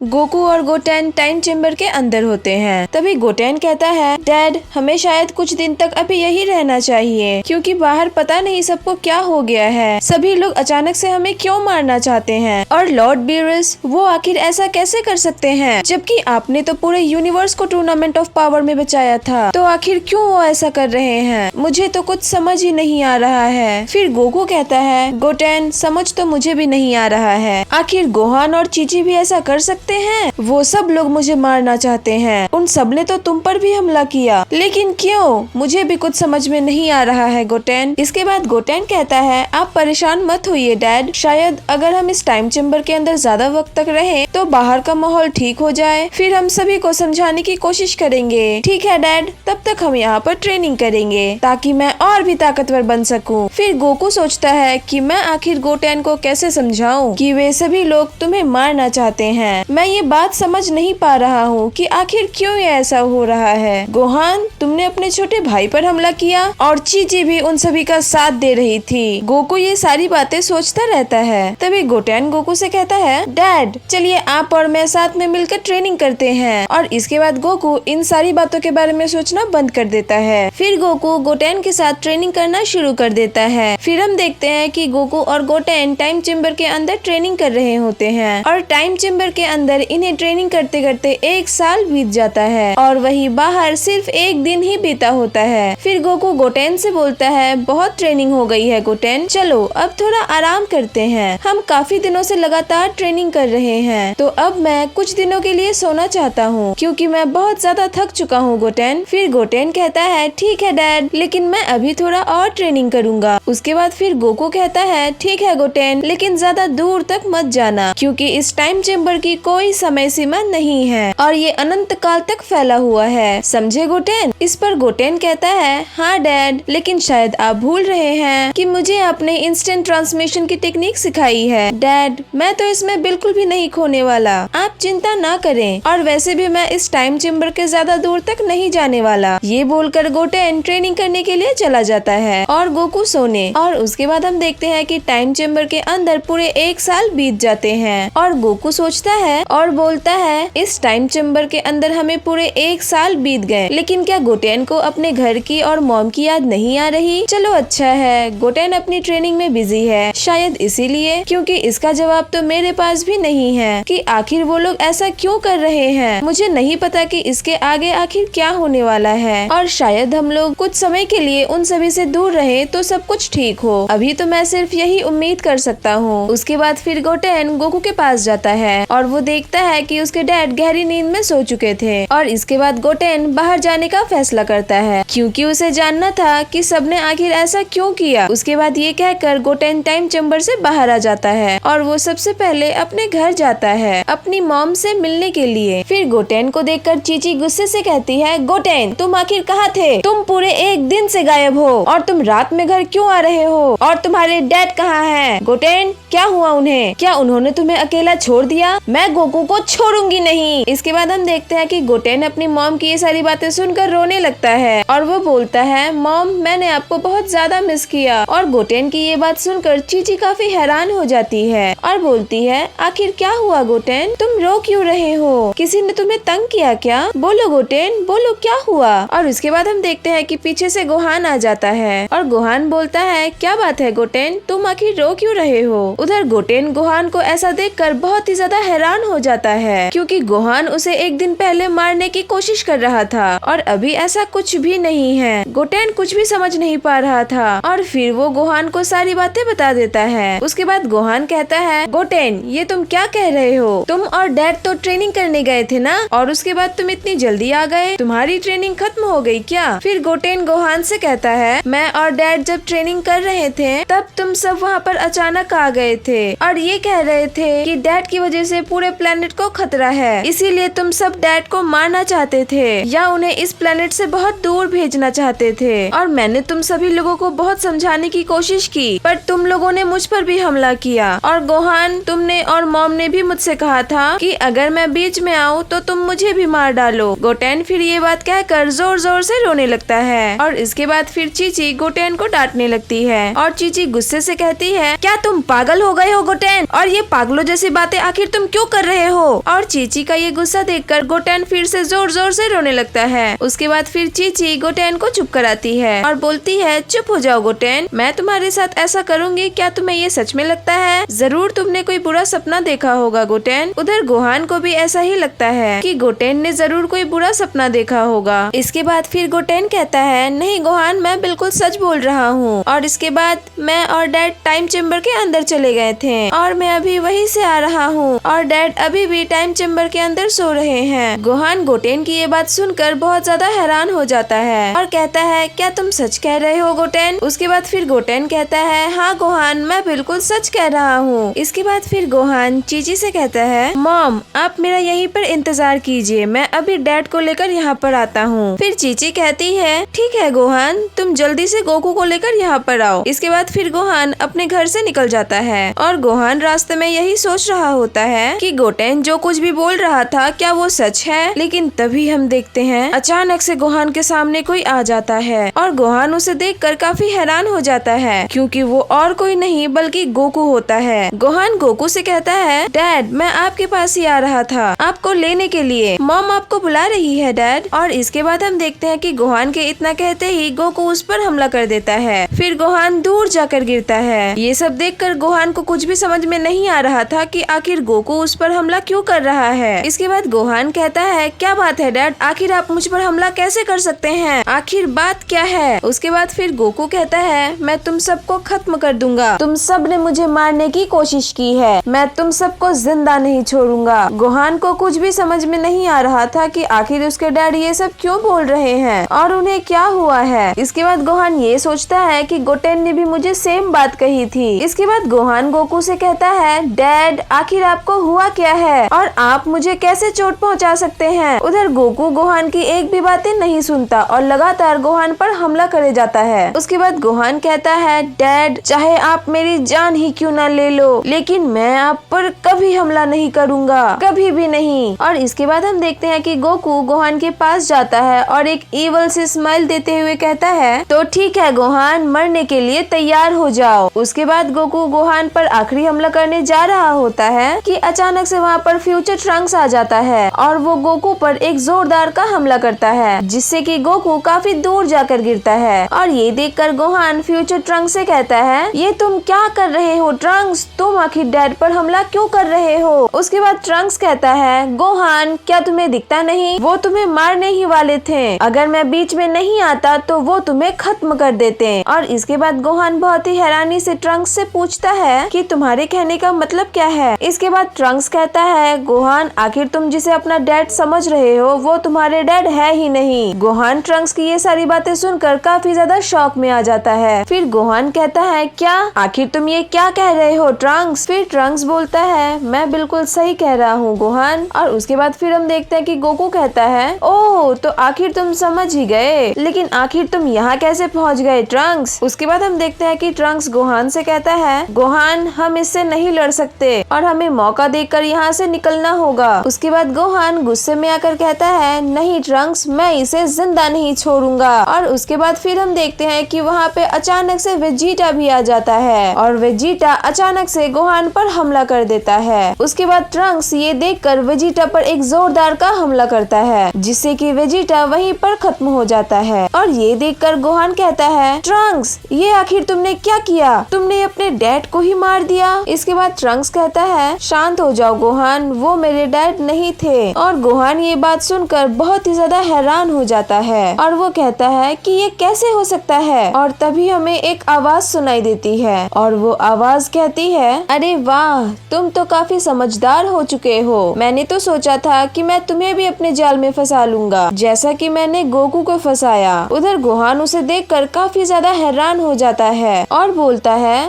Goku और Goten time chamber के अंदर होते हैं। तभी गोटेन कहता है, डैड हमें शायद कुछ दिन तक अभी यही रहना चाहिए, क्योंकि बाहर पता नहीं सबको क्या हो गया है। सभी लोग अचानक से हमें क्यों मारना चाहते हैं, और लॉर्ड बीरस वो आखिर ऐसा कैसे कर सकते हैं, जबकि आपने तो पूरे यूनिवर्स को टूर्नामेंट ऑफ पावर में बचाया था। तो आखिर क्यों वो ऐसा कर रहे हैं, मुझे तो कुछ समझ ही नहीं आ रहा है। फिर गोकू कहता है, गोटेन समझ तो मुझे भी नहीं आ रहा है, आखिर गोहान और चीची भी ऐसा कर सकते हैं। वो सब लोग मुझे मारना चाहते हैं, उन सब ने तो तुम पर भी हमला किया, लेकिन क्यों, मुझे भी कुछ समझ में नहीं आ रहा है गोटेन। इसके बाद गोटेन कहता है, आप परेशान मत होइए डैड, शायद अगर हम इस टाइम चेम्बर के अंदर ज्यादा वक्त तक रहें तो बाहर का माहौल ठीक हो जाए, फिर हम सभी को समझाने की कोशिश करेंगे। ठीक है डैड, तब तक हम यहाँ पर ट्रेनिंग करेंगे ताकि मैं और भी ताकतवर बन सकूं। फिर गोकू सोचता है कि मैं आखिर गोटेन को कैसे समझाऊं कि वे सभी लोग तुम्हें मारना चाहते हैं। मैं ये बात समझ नहीं पा रहा हूँ कि आखिर क्यों ये ऐसा हो रहा है। गोहान तुमने अपने छोटे भाई पर हमला किया और चीची भी उन सभी का साथ दे रही थी। गोकू ये सारी बातें सोचता रहता है। तभी गोटेन गोकू से कहता है, डैड चलिए आप और मैं साथ में मिलकर ट्रेनिंग करते हैं। और इसके बाद गोकू इन सारी बातों के बारे में सोचना बंद कर देता है। फिर गोकू गोटेन के साथ ट्रेनिंग करना शुरू कर देता है। फिर हम देखते हैं कि गोकू और गोटेन टाइम चेम्बर के अंदर ट्रेनिंग कर रहे होते हैं, और टाइम चेम्बर के अंदर इन्हें ट्रेनिंग करते करते 1 साल बीत जाता है, और वही बाहर सिर्फ 1 दिन ही बीता होता है। फिर गोकू गोटेन से बोलता है, बहुत ट्रेनिंग हो गई है गोटेन, चलो अब थोड़ा आराम करते हैं, हम काफी दिनों से लगातार ट्रेनिंग कर रहे हैं, तो अब मैं कुछ दिनों के लिए सोना चाहता हूँ, क्योंकि मैं बहुत ज्यादा थक चुका हूँ गोटेन। फिर गोटेन कहता है, ठीक है डैड, लेकिन मैं अभी थोड़ा और ट्रेनिंग करूँगा। उसके बाद फिर गोकू कहता है, ठीक है गोटेन, लेकिन ज्यादा दूर तक मत जाना, क्योंकि इस टाइम चेम्बर की कोई समय सीमा नहीं है और ये अनंत काल तक फैला हुआ है, समझे गोटेन। इस पर गोटेन कहता है, हाँ डैड, लेकिन शायद आप भूल रहे हैं कि मुझे आपने इंस्टेंट ट्रांसमिशन की टेक्निक सिखाई है। डैड मैं तो इसमें बिल्कुल भी नहीं खोने वाला, आप चिंता ना करें, और वैसे भी मैं इस टाइम चेम्बर के ज्यादा दूर तक नहीं जाने वाला। ये बोलकर गोटेन ट्रेनिंग करने के लिए चला जाता है और गोकू सोने। और उसके बाद हम देखते हैं कि टाइम चेम्बर के अंदर पूरे 1 साल बीत जाते हैं, और गोकू सोचता है और बोलता है, इस टाइम चेम्बर के अंदर हमें पूरे 1 साल बीत गए, लेकिन क्या गोटेन को अपने घर की और मॉम की याद नहीं आ रही। चलो अच्छा है, गोटेन अपनी ट्रेनिंग में बिजी है, शायद इसीलिए, क्योंकि इसका जवाब तो मेरे पास भी नहीं है कि आखिर वो लोग ऐसा क्यों कर रहे हैं। मुझे नहीं पता कि इसके आगे आखिर क्या होने वाला है, और शायद हम लोग कुछ समय के लिए उन सभी से दूर रहे तो सब कुछ ठीक हो। अभी तो मैं सिर्फ यही उम्मीद कर सकता हूँ। उसके बाद फिर गोटेन गोकू के पास जाता है और वो देखता है कि उसके डैड गहरी नींद में सो चुके थे। और इसके बाद गोटेन बाहर जाने का फैसला करता है, क्योंकि उसे जानना था कि सबने आखिर ऐसा क्यों किया। उसके बाद ये कहकर गोटेन टाइम चेम्बर से बाहर आ जाता है, और वो सबसे पहले अपने घर जाता है अपनी मॉम से मिलने के लिए। फिर गोटेन को देखकर चीची गुस्से से कहती है, गोटेन तुम आखिर कहाँ थे, तुम पूरे 1 दिन से गायब हो, और तुम रात में घर क्यों आ रहे हो, और तुम्हारे डैड कहाँ हैं। गोटेन क्या हुआ उन्हें, क्या उन्होंने तुम्हें अकेला छोड़ दिया। मैं गोकू को छोड़ूंगी नहीं। इसके बाद हम देखते हैं कि गोटेन अपनी मॉम की ये सारी बातें सुनकर रोने लगता है, और वो बोलता है, मॉम मैंने आपको बहुत ज्यादा मिस किया। और गोटेन की ये बात सुनकर चीची काफी हैरान हो जाती है और बोलती है, आखिर क्या हुआ गोटेन, तुम रो क्यों रहे हो, किसी ने तुम्हें तंग किया क्या, बोलो गोटेन बोलो क्या हुआ। और उसके बाद हम देखते हैं कि पीछे से गोहान आ जाता है, और गोहान बोलता है, क्या बात है गोटेन, तुम आखिर रो क्यों रहे हो। उधर गोटेन गोहान को ऐसा देखकर बहुत ही ज्यादा हैरान हो जाता है, क्योंकि गोहान उसे 1 दिन पहले मारने की कोशिश कर रहा था, और अभी ऐसा कुछ भी नहीं है। गोटेन कुछ भी समझ नहीं पा रहा था, और फिर वो गोहान को सारी बातें बता देता है। उसके बाद गोहान कहता है, गोटेन ये तुम क्या कह रहे हो, तुम और डैड तो ट्रेनिंग करने गए थे ना, और उसके बाद तुम इतनी जल्दी आ गए, तुम्हारी ट्रेनिंग खत्म हो गई क्या। फिर गोटेन गोहान से कहता है, मैं और डैड जब ट्रेनिंग कर रहे थे तब तुम सब वहाँ पर अचानक आ गए थे, और ये कह रहे थे कि डैड की वजह से पूरे प्लेनेट को खतरा है, इसीलिए तुम सब डैड को मारना चाहते थे या उन्हें इस प्लेनेट से बहुत दूर भेजना चाहते थे। और मैंने तुम सभी लोगों को बहुत समझाने की कोशिश की, पर तुम लोगों ने मुझ पर भी हमला किया। और गोहान तुमने और मॉम ने भी मुझसे कहा था कि अगर मैं बीच में आऊँ तो तुम मुझे भी मार डालो। गोटेन फिर ये बात कहकर जोर जोर से रोने लगता है, और इसके बाद फिर चीची गोटेन को डांटने लगती है, और चीची गुस्से से कहती है, क्या तुम पागल पागल हो गए हो गोटेन, और ये पागलों जैसी बातें आखिर तुम क्यों कर रहे हो? और चीची का ये गुस्सा देखकर गोटेन फिर से जोर जोर से रोने लगता है। उसके बाद फिर चीची गोटेन को चुप कराती है और बोलती है, चुप हो जाओ गोटेन, मैं तुम्हारे साथ ऐसा करूंगी क्या तुम्हें ये सच में लगता है? जरूर तुमने कोई बुरा सपना देखा होगा गोटेन। उधर गोहान को भी ऐसा ही लगता है कि गोटेन ने जरूर कोई बुरा सपना देखा होगा। इसके बाद फिर गोटेन कहता है, नहीं गोहान, मैं बिल्कुल सच बोल रहा हूँ। और इसके बाद मैं और डैड टाइम चेम्बर के अंदर चले गए थे और मैं अभी वहीं से आ रहा हूँ और डैड अभी भी टाइम चेम्बर के अंदर सो रहे हैं। गोहान गोटेन की ये बात सुनकर बहुत ज्यादा हैरान हो जाता है और कहता है, क्या तुम सच कह रहे हो गोटेन? उसके बाद फिर गोटेन कहता है, हाँ गोहान, मैं बिल्कुल सच कह रहा हूँ। इसके बाद फिर गोहान चीची से कहता है, मॉम आप मेरा यहीं पर इंतजार कीजिए, मैं अभी डैड को लेकर यहाँ पर आता हूँ। फिर चीची कहती है, ठीक है गोहान, तुम जल्दी से गोकू को लेकर यहाँ पर आओ। इसके बाद फिर गोहान अपने घर से निकल जाता है और गोहान रास्ते में यही सोच रहा होता है कि गोटेन जो कुछ भी बोल रहा था क्या वो सच है। लेकिन तभी हम देखते हैं अचानक से गोहान के सामने कोई आ जाता है और गोहान उसे देखकर काफी हैरान हो जाता है क्योंकि वो और कोई नहीं बल्कि गोकू होता है। गोहान गोकू से कहता है, डैड मैं आपके पास ही आ रहा था आपको लेने के लिए, मॉम आपको बुला रही है डैड। और इसके बाद हम देखते हैं कि गोहान के इतना कहते ही गोकू उस पर हमला कर देता है। फिर गोहान दूर जाकर गिरता है। ये सब देखकर गोहान को कुछ भी समझ में नहीं आ रहा था कि आखिर गोकू उस पर हमला क्यों कर रहा है। इसके बाद गोहान कहता है, क्या बात है डैड, आखिर आप मुझ पर हमला कैसे कर सकते हैं, आखिर बात क्या है? उसके बाद फिर गोकू कहता है, मैं तुम सबको खत्म कर दूंगा, तुम सब ने मुझे मारने की कोशिश की है, मैं तुम सबको जिंदा नहीं छोड़ूंगा। गोहान को कुछ भी समझ में नहीं आ रहा था कि आखिर उसके डैड ये सब क्यों बोल रहे हैं और उन्हें क्या हुआ है। इसके बाद गोहान ये सोचता है कि गोटेन ने भी मुझे सेम बात कही थी। इसके बाद गोहान गोकू से कहता है, डैड आखिर आपको हुआ क्या है और आप मुझे कैसे चोट पहुंचा सकते हैं? उधर गोकू गोहान की एक भी बातें नहीं सुनता और लगातार गोहान पर हमला करे जाता है। उसके बाद गोहान कहता है, डैड चाहे आप मेरी जान ही क्यों ना ले लो लेकिन मैं आप पर कभी हमला नहीं करूंगा, कभी भी नहीं। और इसके बाद हम देखते हैं कि गोकू गोहान के पास जाता है और एक ईवल से स्माइल देते हुए कहता है, तो ठीक है गोहान, मरने के लिए तैयार हो जाओ। उसके बाद गोकू गोहान पर आखिरी हमला करने जा रहा होता है कि अचानक से वहाँ पर फ्यूचर ट्रंक्स आ जाता है और वो गोकू पर एक जोरदार का हमला करता है जिससे कि गोकू काफी दूर जाकर गिरता है। और ये देखकर गोहान फ्यूचर ट्रंक्स से कहता है, ये तुम क्या कर रहे हो ट्रंक्स, तुम आखिर डैड पर हमला क्यों कर रहे हो? उसके बाद ट्रंक्स कहता है, गोहान क्या तुम्हें दिखता नहीं, वो तुम्हें मारने ही वाले थे, अगर मैं बीच में नहीं आता तो वो तुम्हें खत्म कर देते। और इसके बाद गोहान बहुत ही हैरानी से ट्रंक्स से पूछता है कि तुम्हारे कहने का मतलब क्या है? इसके बाद ट्रंक्स कहता है, गोहान आखिर तुम जिसे अपना डैड समझ रहे हो वो तुम्हारे डैड है ही नहीं। गोहान ट्रंक्स की ये सारी बातें सुनकर काफी ज्यादा शॉक में आ जाता है। फिर गोहान कहता है, क्या आखिर तुम ये क्या कह रहे हो ट्रंक्स? फिर ट्रंक्स बोलता है, मैं बिल्कुल सही कह रहा हूँ गोहान। और उसके बाद फिर हम देखते हैं कि गोकू कहता है, ओह तो आखिर तुम समझ ही गए, लेकिन आखिर तुम यहाँ कैसे पहुँच गए ट्रंक्स? उसके बाद हम देखते हैं कि ट्रंक्स गोहान से कहता है, गोहान हम इससे नहीं लड़ सकते और हमें मौका देकर यहाँ से निकलना होगा। उसके बाद गोहान गुस्से में आकर कहता है, नहीं ट्रंक्स, मैं इसे जिंदा नहीं छोड़ूंगा। और उसके बाद फिर हम देखते हैं कि वहाँ पे अचानक से वेजिटा भी आ जाता है और वेजिटा अचानक से गोहान पर हमला कर देता है। उसके बाद ट्रंक्स ये देखकर वेजिटा पर एक जोरदार का हमला करता है जिससे कि वेजिटा वहीं पर खत्म हो जाता है। और ये देखकर गोहान कहता है, ट्रंक्स ये आखिर तुमने क्या किया, तुमने अपने डैड को ही मार दिया। इसके बाद ट्रंक्स कहता है, शांत हो जाओ गोहान, वो मेरे डैड नहीं थे। और गोहान ये बात सुनकर बहुत ही ज्यादा हैरान हो जाता है और वो कहता है कि ये कैसे हो सकता है। और तभी हमें एक आवाज सुनाई देती है और वो आवाज कहती है, अरे वाह तुम तो काफी समझदार हो चुके हो, मैंने तो सोचा था कि मैं तुम्हें भी अपने जाल में फंसा लूंगा जैसा कि मैंने गोकू को फंसाया। उधर गोहान उसे देखकर काफी ज्यादा हैरान हो जाता है और बोलता है,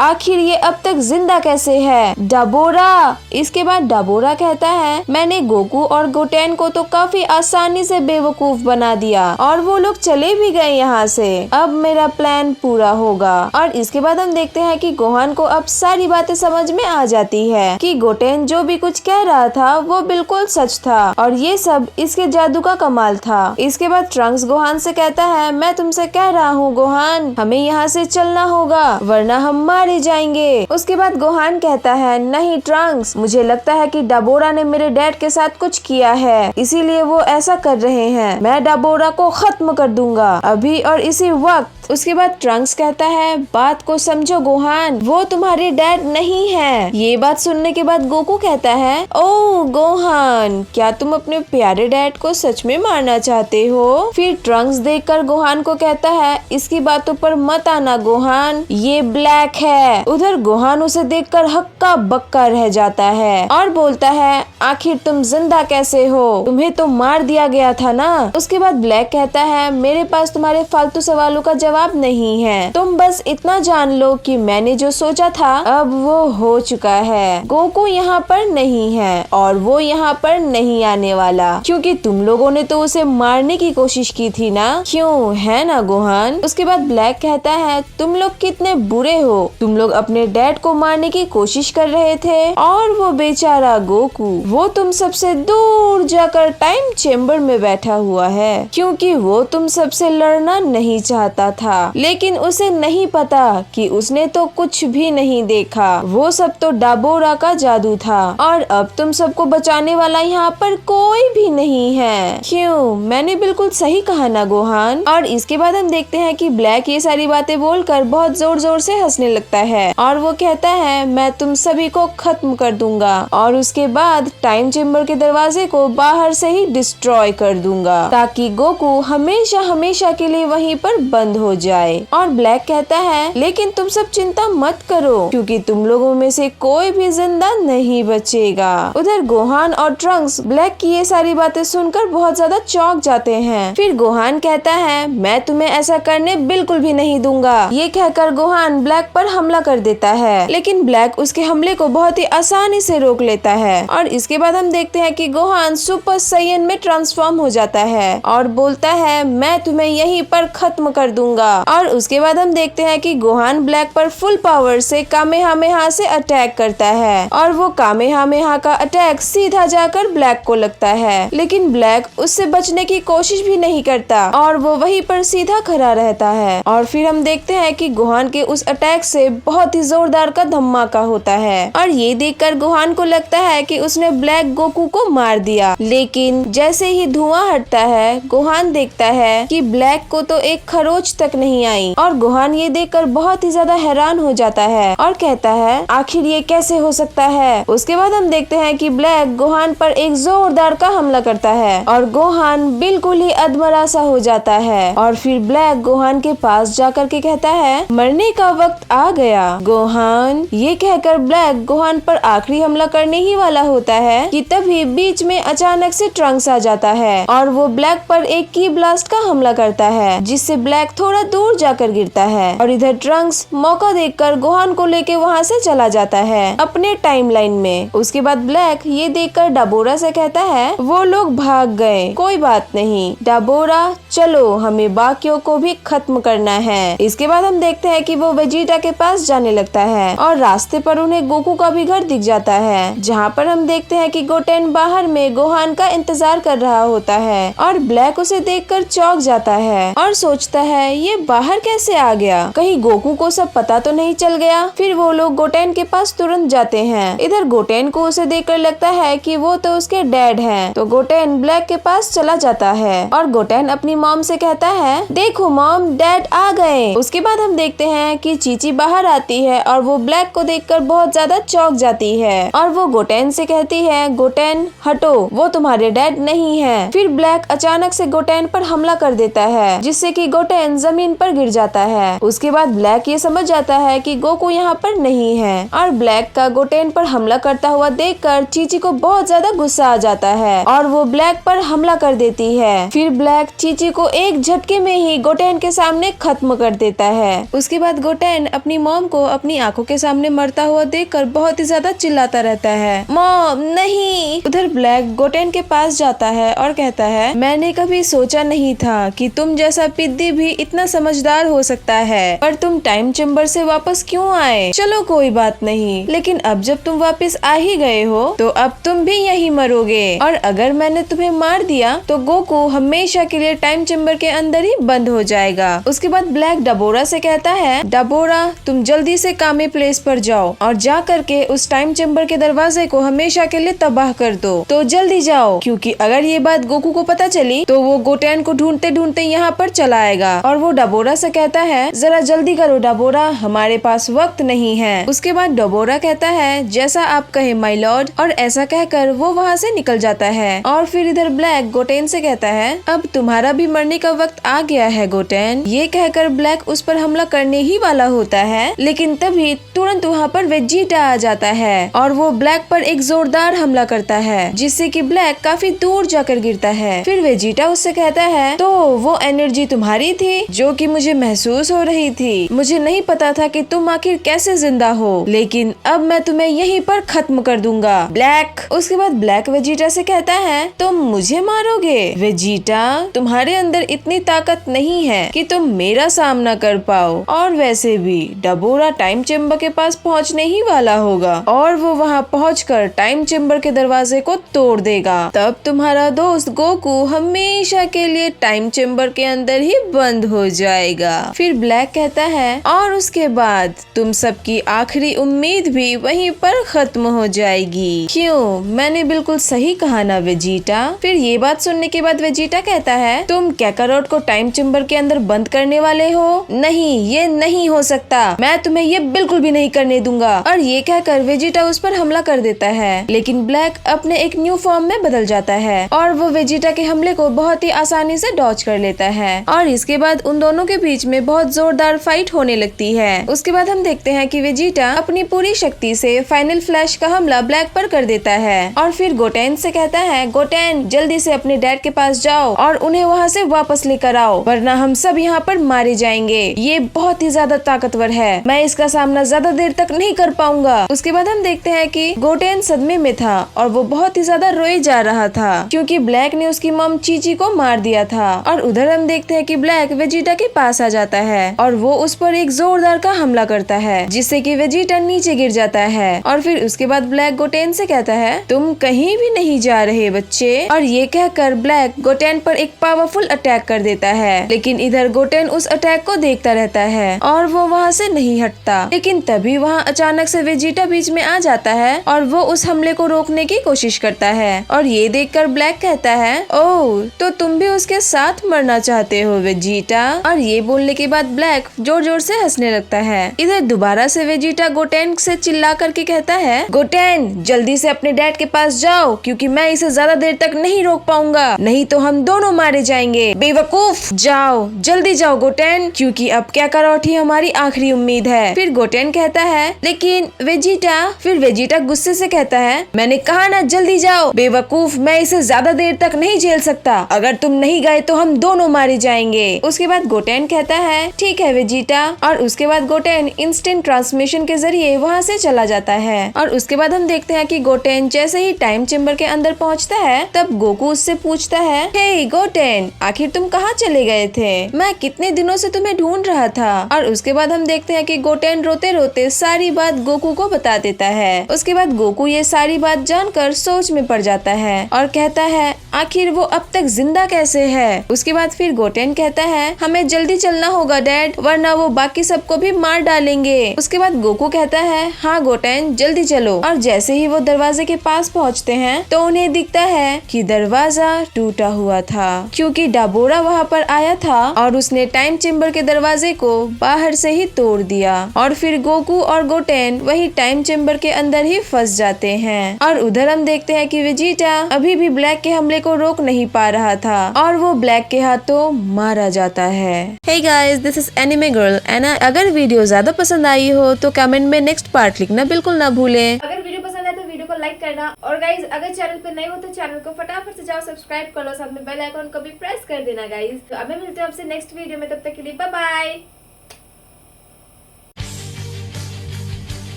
आखिर ये अब तक जिंदा कैसे है डाबोरा? इसके बाद डाबोरा कहता है, मैंने गोकू और गोटेन को तो काफी आसानी से बेवकूफ बना दिया और वो लोग चले भी गए यहाँ से, अब मेरा प्लान पूरा होगा। और इसके बाद हम देखते हैं कि गोहान को अब सारी बातें समझ में आ जाती है कि गोटेन जो भी कुछ कह रहा था वो बिल्कुल सच था और ये सब इसके जादू का कमाल था। इसके बाद ट्रंक्स गोहान से कहता है, मैं तुमसे कह रहा हूँ गोहान, हमें यहाँ से चलना होगा वरना हम मारे जाएंगे। उसके बाद गोहान कहता है नहीं ट्रंक्स, मुझे लगता है कि डाबोरा ने मेरे डैड के साथ कुछ किया है, इसीलिए वो ऐसा कर रहे हैं। मैं डाबोरा को खत्म कर दूंगा अभी और इसी वक्त। उसके बाद ट्रंक्स कहता है बात को समझो गोहान, वो तुम्हारे डैड नहीं है। ये बात सुनने के बाद गोकू कहता है ओह गोहान, क्या तुम अपने प्यारे डैड को सच में मारना चाहते हो? फिर ट्रंक्स देखकर गोहान को कहता है इसकी बातों पर मत आना गोहान, ये ब्लैक है। उधर गोहान उसे देखकर हक्का बक्का रह जाता है और बोलता है आखिर तुम जिंदा कैसे हो, तुम्हें तो मार दिया गया था ना। उसके बाद ब्लैक कहता है मेरे पास तुम्हारे फालतू सवालों का जवाब नहीं है, तुम बस इतना जान लो कि मैंने जो सोचा था अब वो हो चुका है। गोकू यहाँ पर नहीं है और वो यहाँ पर नहीं आने वाला, क्योंकि तुम लोगों ने तो उसे मारने की कोशिश की थी ना, क्यों है ना गोहान। उसके बाद ब्लैक कहता है तुम लोग कितने बुरे हो, तुम लोग अपने डैड को मारने की कोशिश कर रहे थे और वो बेचारा गोकू, वो तुम सबसे दूर जाकर टाइम चेम्बर में बैठा हुआ है, क्योंकि वो तुम सबसे लड़ना नहीं चाहता था। लेकिन उसे नहीं पता कि उसने तो कुछ भी नहीं देखा, वो सब तो डाबोरा का जादू था और अब तुम सबको बचाने वाला यहाँ पर कोई भी नहीं है। क्यों, मैंने बिल्कुल सही कहा ना गोहान। और इसके बाद हम देखते हैं कि ब्लैक ये सारी बातें बोलकर बहुत जोर जोर से हंसने लगता है और वो कहता है मैं तुम सभी को खत्म कर दूंगा और उसके बाद टाइम चेम्बर के दरवाजे को बाहर से ही डिस्ट्रॉय कर दूंगा ताकि गोकू हमेशा हमेशा के लिए वहीं पर बंद हो जाए। और ब्लैक कहता है लेकिन तुम सब चिंता मत करो, क्योंकि तुम लोगों में से कोई भी जिंदा नहीं बचेगा। उधर गोहान और ट्रंक्स ब्लैक की ये सारी बातें सुनकर बहुत ज्यादा चौंक जाते हैं। फिर गोहान कहता है मैं तुम्हें ऐसा करने बिल्कुल भी नहीं दूंगा। ये कहकर गोहान ब्लैक पर हमला कर देता है, लेकिन ब्लैक उसके हमले को बहुत ही आसानी से रोक लेता है। और इसके बाद हम देखते हैं कि गोहान सुपर साइयन में ट्रांसफॉर्म हो जाता है और बोलता है मैं तुम्हें यहीं पर खत्म कर दूंगा। और उसके बाद हम देखते हैं कि गोहान ब्लैक पर फुल पावर से कामेहामेहा से अटैक करता है और वो कामेहामेहा का अटैक सीधा जाकर ब्लैक को लगता है, लेकिन ब्लैक उससे बचने की कोशिश भी नहीं करता और वो वहीं पर सीधा खड़ा रहता है। और फिर हम देखते हैं कि गोहान के उस अटैक से बहुत ही जोरदार का धमाका होता है और ये देखकर गोहान को लगता है कि उसने ब्लैक गोकू को मार दिया, लेकिन जैसे ही धुआं हटता है गोहान देखता है कि ब्लैक को तो एक खरोच तक नहीं आई और गोहान ये देखकर बहुत ही ज्यादा हैरान हो जाता है और कहता है आखिर ये कैसे हो सकता है। उसके बाद हम देखते हैं कि ब्लैक गोहान पर एक जोरदार का हमला करता है और गोहान बिल्कुल ही अधमरा सा हो जाता है। और फिर ब्लैक गोहान के पास जाकर के कहता है मरने का वक्त आ गया गोहान। ये कहकर ब्लैक गोहान पर आखिरी हमला करने ही वाला होता है कि तभी बीच में अचानक से ट्रंक्स आ जाता है और वो ब्लैक पर एक की ब्लास्ट का हमला करता है, जिससे ब्लैक थोड़ा दूर जाकर गिरता है। और इधर ट्रंक्स मौका देखकर गोहान को लेके वहाँ से चला जाता है अपने टाइमलाइन में। उसके बाद ब्लैक ये देखकर डाबोरा से कहता है वो लोग भाग गए, कोई बात नहीं डाबोरा, चलो हमें बाकियों को भी खत्म करना है। इसके बाद हम देखते हैं कि वो वेजिटा के पास जाने लगता है और रास्ते पर उन्हें गोकू का भी घर दिख जाता है, जहाँ पर हम देखते हैं कि गोटेन बाहर में गोहान का इंतजार कर रहा होता है और ब्लैक उसे देखकर चौंक जाता है और सोचता है ये बाहर कैसे आ गया, कहीं गोकू को सब पता तो नहीं चल गया। फिर वो लोग गोटेन के पास तुरंत जाते हैं। इधर गोटेन को उसे देखकर लगता है कि वो तो उसके डैड हैं, तो गोटेन ब्लैक के पास चला जाता है और गोटेन अपनी मॉम से कहता है देखो मॉम डैड आ गए। उसके बाद हम देखते हैं कि चीची बाहर आती है और वो ब्लैक को देखकर बहुत ज्यादा चौंक जाती है और वो गोटेन से कहती है गोटेन हटो, वो तुम्हारे डैड नहीं है। फिर ब्लैक अचानक से गोटेन पर हमला कर देता है, जिससे कि गोटेन जमीन पर गिर जाता है। उसके बाद ब्लैक ये समझ जाता है कि गोकू यहाँ पर नहीं है और ब्लैक का गोटेन पर हमला करता हुआ देखकर चीची को बहुत ज्यादा गुस्सा आ जाता है और वो ब्लैक पर हमला कर देती है। फिर ब्लैक चीची को एक झटके में ही गोटेन के सामने खत्म कर देता है। उसके बाद गोटेन अपनी मॉम को अपनी आंखों के सामने मरता हुआ देखकर बहुत ही ज्यादा चिल्लाता रहता है मॉम नहीं। उधर ब्लैक गोटेन के पास जाता है और कहता है मैंने कभी सोचा नहीं था कि तुम जैसा पिद्दी भी इतना समझदार हो सकता है, पर तुम टाइम चेम्बर से वापस क्यों आए? चलो कोई बात नहीं, लेकिन अब जब तुम वापस आ ही गए हो तो अब तुम भी यही मरोगे और अगर मैंने तुम्हें मार दिया तो गोकू हमेशा के लिए टाइम चेम्बर के अंदर ही बंद हो जाएगा। उसके बाद ब्लैक डबोरा से कहता है, डबोरा तुम जल्दी से कामे प्लेस पर जाओ और जा करके उस टाइम चेम्बर के दरवाजे को हमेशा के लिए तबाह कर दो। तो जल्दी जाओ, क्योंकि अगर ये बात गोकू को पता चली तो वो गोटेन को ढूंढते ढूंढते यहाँ पर चला आएगा। और वो डबोरा से कहता है, जरा जल्दी करो डबोरा, हमारे पास वक्त नहीं है। उसके बाद डबोरा कहता है, जैसा आप कहे माय लॉर्ड, और ऐसा कहकर वो वहाँ से निकल जाता है। और फिर इधर ब्लैक गोटेन से कहता है, अब तुम्हारा भी मरने का वक्त आ गया है गोटेन। ये कहकर ब्लैक उस पर हमला करने ही वाला होता है, लेकिन तभी तुरंत वहाँ पर वेजिटा आ जाता है और वो ब्लैक पर एक जोरदार हमला करता है, जिससे कि ब्लैक काफी दूर जाकर गिरता है। फिर वेजिटा उससे कहता है, तो वो एनर्जी तुम्हारी थी जो कि मुझे महसूस हो रही थी। मुझे नहीं पता था कि तुम आखिर कैसे जिंदा हो, लेकिन अब मैं तुम्हें यहीं पर खत्म कर दूंगा ब्लैक। उसके बाद ब्लैक वेजिटा से कहता है, तुम मुझे मारोगे? वेजिटा, तुम्हारे अंदर इतनी ताकत नहीं है कि तुम मेरा सामना कर पाओ, और वैसे भी डबोरा टाइम चेम्बर के पास पहुंचने ही वाला होगा और वो वहां पहुंचकर टाइम चेम्बर के दरवाजे को तोड़ देगा। तब तुम्हारा दोस्त गोकू हमेशा के लिए टाइम चेम्बर के अंदर ही बंद हो जाएगा। फिर ब्लैक कहता है, और उसके बाद तुम सबकी आखिरी उम्मीद भी वहीं पर खत्म हो जाएगी। क्यों? मैंने बिल्कुल सही कहा ना वेजिटा? फिर ये बात सुनने के बाद वेजिटा कहता है, तुम कैकारोट को टाइम चेम्बर के अंदर बंद करने वाले हो? नहीं, ये नहीं हो सकता, मैं तुम्हें ये बिल्कुल भी नहीं करने दूंगा। और ये कहकर वेजिटा उस पर हमला कर देता है, लेकिन ब्लैक अपने एक न्यू फॉर्म में बदल जाता है और वो वेजिटा के हमले को बहुत ही आसानी से डॉज कर लेता है। और इसके बाद उन दोनों के बीच में बहुत जोरदार फाइट होने लगती है। उसके बाद हम देखते हैं कि वेजिटा अपनी पूरी शक्ति से फाइनल फ्लैश का हमला ब्लैक पर कर देता है और फिर गोटेन से कहता है, गोटेन जल्दी से अपने डैड के पास जाओ और उन्हें वहाँ से वापस लेकर आओ, वरना हम सब यहाँ पर मारे जाएंगे। ये बहुत ही ज्यादा ताकतवर है, मैं इसका सामना ज्यादा देर तक नहीं कर पाऊंगा। उसके बाद हम देखते हैं कि गोटेन सदमे में था और वो बहुत ही ज्यादा रोए जा रहा था क्योंकि ब्लैक ने उसकी मम चीची को मार दिया था। और उधर हम देखते हैं कि ब्लैक वेजिटा के पास आ जाता है और वो उस पर एक जोरदार का हमला करता है, जिससे कि वेजिटा नीचे गिर जाता है। और फिर उसके बाद ब्लैक गोटेन से कहता है, तुम कहीं भी नहीं जा रहे बच्चे। और ये कहकर ब्लैक गोटेन पर एक पावरफुल अटैक कर देता है, लेकिन इधर गोटेन उस अटैक को देखता रहता है और वो वहाँ से नहीं हटता। लेकिन तभी वहाँ अचानक से वेजिटा बीच में आ जाता है और वो उस हमले को रोकने की कोशिश करता है। और ये देखकर ब्लैक कहता है, ओह तो तुम भी उसके साथ मरना चाहते हो वेजिटा। और ये बोलने के बाद ब्लैक जोर जोर से हंसने लगता है। इधर दोबारा से वेजिटा गोटेन से चिल्ला करके कहता है, गोटेन जल्दी से अपने डैड के पास जाओ, क्योंकि मैं इसे ज्यादा देर तक नहीं रोक पाऊंगा, नहीं तो हम दोनों मारे जाएंगे। बेवकूफ, जाओ जल्दी जाओ गोटेन, क्योंकि अब कैकारोट ही हमारी आखिरी उम्मीद है। फिर गोटेन कहता है, लेकिन वेजिटा। फिर वेजिटा गुस्से से कहता है, मैंने कहा ना जल्दी जाओ। बेवकूफ, मैं इसे ज्यादा देर तक नहीं झेल सकता, अगर तुम नहीं गए तो हम दोनों मारे जाएंगे। उसके बाद गोटेन कहता है, ठीक है वेजिटा। और उसके बाद गोटेन इंस्टेंट ट्रांसमिशन के जरिए वहाँ से चला जाता है। और उसके बाद हम देखते हैं कि गोटेन जैसे ही टाइम चेम्बर के अंदर पहुँचता है तब गोकू उससे पूछता है, हे गोटेन आखिर तुम कहाँ चले गए थे? मैं कितने दिनों से तुम्हें ढूंढ रहा था। और उसके बाद हम देखते हैं कि गोटेन रोते रोते सारी बात गोकू को बता देता है। उसके बाद गोकू ये सारी बात जानकर सोच में पड़ जाता है और कहता है, आखिर वो अब तक जिंदा कैसे है? उसके बाद फिर गोटेन कहता है, हमें जल्दी चलना होगा डैड, वरना वो बाकी सबको भी मार डालेंगे। उसके बाद गोकू कहता है, हाँ गोटेन जल्दी चलो। और जैसे ही वो दरवाजे के पास पहुँचते हैं तो उन्हें दिखता है कि दरवाजा टूटा हुआ था, क्योंकि डाबोरा वहाँ पर आया था और उसने टाइम चेम्बर के दरवाजे को बाहर से ही तोड़ दिया। और फिर गोकू और गोटेन वही टाइम चेम्बर के अंदर ही फंस जाते हैं। और उधर हम देखते हैं कि वेजिटा अभी भी ब्लैक के हमले को रोक नहीं पा रहा था और वो ब्लैक के हाथों मारा जाता है। Hey guys, this is Anime Girl and अगर वीडियो ज्यादा पसंद आई हो तो कमेंट में नेक्स्ट पार्ट लिखना बिल्कुल ना भूलें। अगर वीडियो पसंद आए तो वीडियो को लाइक करना, और गाइज अगर चैनल पे नए हो तो चैनल को फटाफट से जाओ सब्सक्राइब कर लो, साथ में बेल आइकन को भी प्रेस कर देना गाइज। तो अब मिलते हैं आपसे नेक्स्ट वीडियो में, तब तक के लिए बाय बाय।